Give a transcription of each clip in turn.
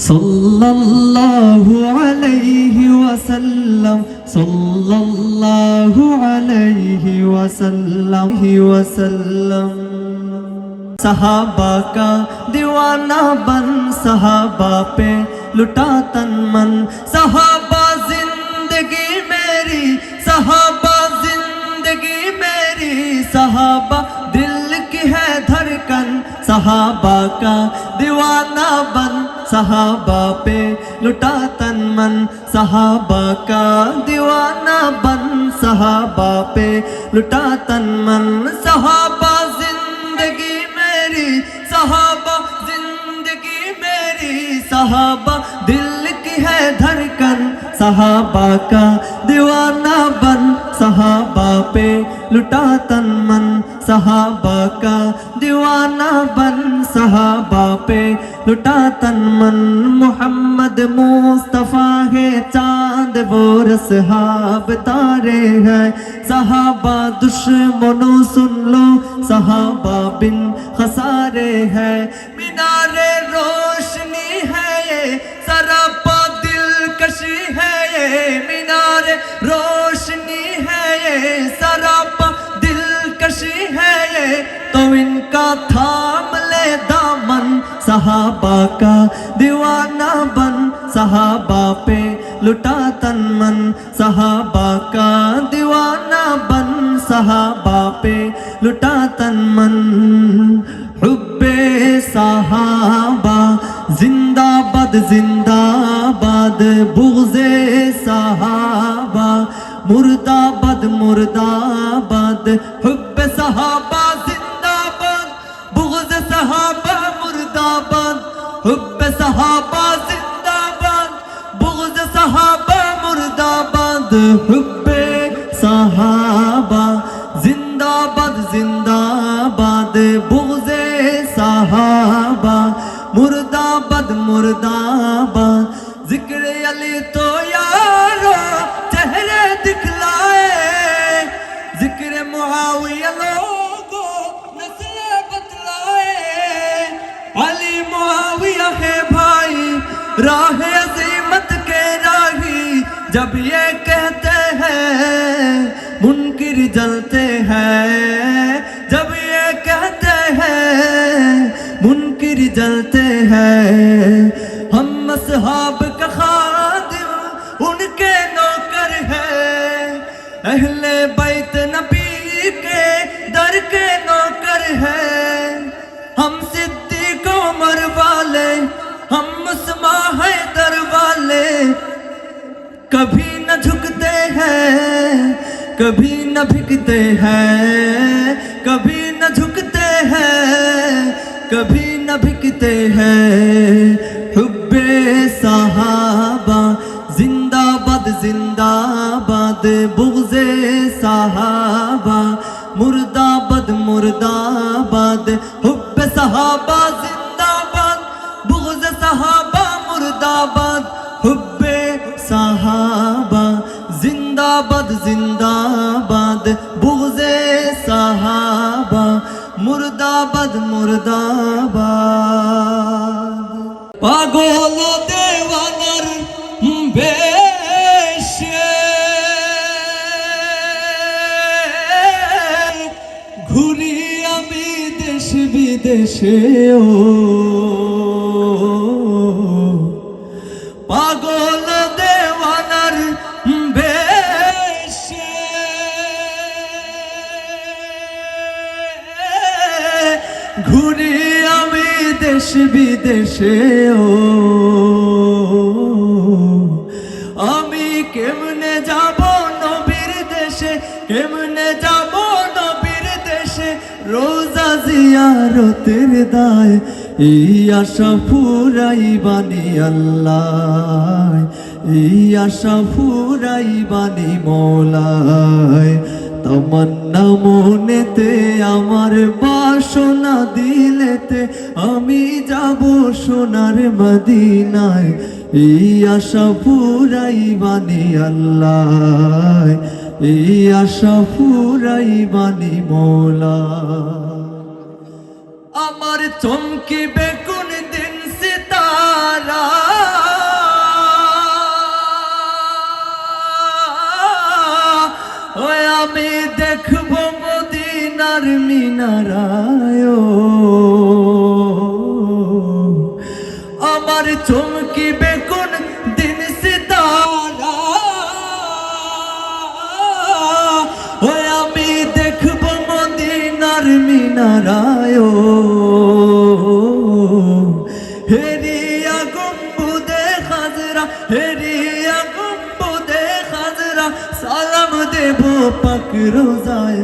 সাল্লাল্লাহু আলাইহি ওয়াসাল্লাম সাল্লাল্লাহু আলাইহি ওয়াসাল্লাম सहाबा का दीवाना बन सहाबा पे लुटा तन मन सहाबा जिंदगी मेरी सहाबा जिंदगी मेरी सहाबा दिल की है धड़कन सहाबा का दीवाना बन सहाबा पे लुटा तन मन सहाबा का दीवाना बन सहाबा पे लुटा तन मन सहाबा जिंदगी मेरी सहाबा जिंदगी मेरी सहाबा दिल की है धड़कन सहाबा का दीवाना बन सहाबा पे लुटा तन मन सहाबा का दीवाना बन सहाबा पे लुटा तन मन मोहम्मद मुस्तफा है चांद वो रसहाब तारे हैं सहाबा दुश्मनों सुन लो सहाबा बिन खसारे है मीनारे रोशनी है ये सरापा दिलकशी है ये मीनारे रोशनी है ये सरापा दिलकशी है ये तो इनका थाम ले दामन सहाबा का दीवाना बन सहाबा पे लुटा तन मन सहाबा का दीवाना बन सहाबा पे लुटा तन मन हुब्बे सहाबा जिंदाबाद जिंदाबाद बुग़्ज़े सहाबा मुर्दाबाद मुर्दाबाद हुब्बे सहाबा जिंदाबाद बुग़्ज़े सहाबा मुर्दाबाद हुब्बे सहाबा जिंदाबाद बुग़्ज़े सहाबा मुर्दाबाद हुब्बे सहाबा जिंदाबाद जिंदाबाद बुग़्ज़े सहाबा मुर्दाबाद मुर्दाबाद जिक्र अली तो यारो चेहरे दिखलाए जिक्र मुआविया लोगो नस्ल बतलाए अली मुआविया है भाई राह अज़ीमत के राही जब ये कहते हैं मुनकिर जलते हैं जब ये कहते हैं मुनकिर जलते हैं हम असहाब का खादिम उनके नौकर हैं अहले बैत नबी के दर के नौकर हैं हम सिद्दीक़ उमर वाले हम उस्मा हैदर वाले कभी न झुकते हैं कभी न भिकते हैं कभी न झुकते हैं कभी न भिकते हैं हुब्बे सहाबा जिंदाबाद जिंदाबाद बुग़्ज़े सहाबा मुर्दाबाद मुर्दाबाद हुब्बे सहाबा जिंदाबाद बुग़्ज़े सहाबा मुर्दाबाद हुब्बे सहाबा जिंदाबाद जिंदाबाद बुग़्ज़े सहाबा मुर्दाबाद मुर्दाबाद पागल देवानार बेशे घुरी आमी देश विदेशे ও পাগল দেওয়ানার বেশে ঘুরি আমি দেশ বিদেশে ও আমি কেমনে যাব নবীর দেশে কেমনে যাব নবীর দেশে রোজা জিয়ারতের দায় এই আশা ফুরাইবানি আল্লাহ এই আশা ফুরাইবানি মওলায় তমন্না মনেতে আমার বাসনা দিলেতে আমি যাব সোনার মদিনায় এই আশা ফুরাইবানি আল্লাহ এই আশা ফুরাইবানি মওলায় আমার চমকিবে কোন দিন সিতারা মিনারায় আমার চমকিবে কোন দিন সিতারা ওই আমি দেখব মদিনার মিনারায় হেরিয়া গম্বুদে খাজরা হেরিয়া গম্বুদে খাজরা সালাম দেব পাক রোজায়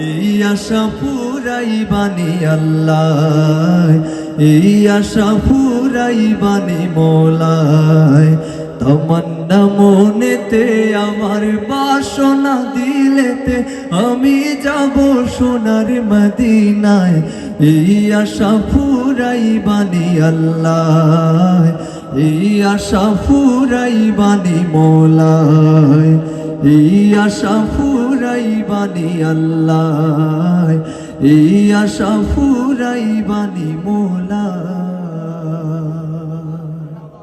এই আশা পুরাই বানি আল্লাহ এই আশা পুরাই বানি মৌলায় তমন্না মনেতে আমার বাসনা দিলেতে আমি যাব সোনার মদিনায় এই আশা পুরাই বানি আল্লাহ এই আশা পুরাই বানি মৌলায় এই আশা পুরাই বানি আল্লাহ এই আশা পুরাই বানি মৌলায়।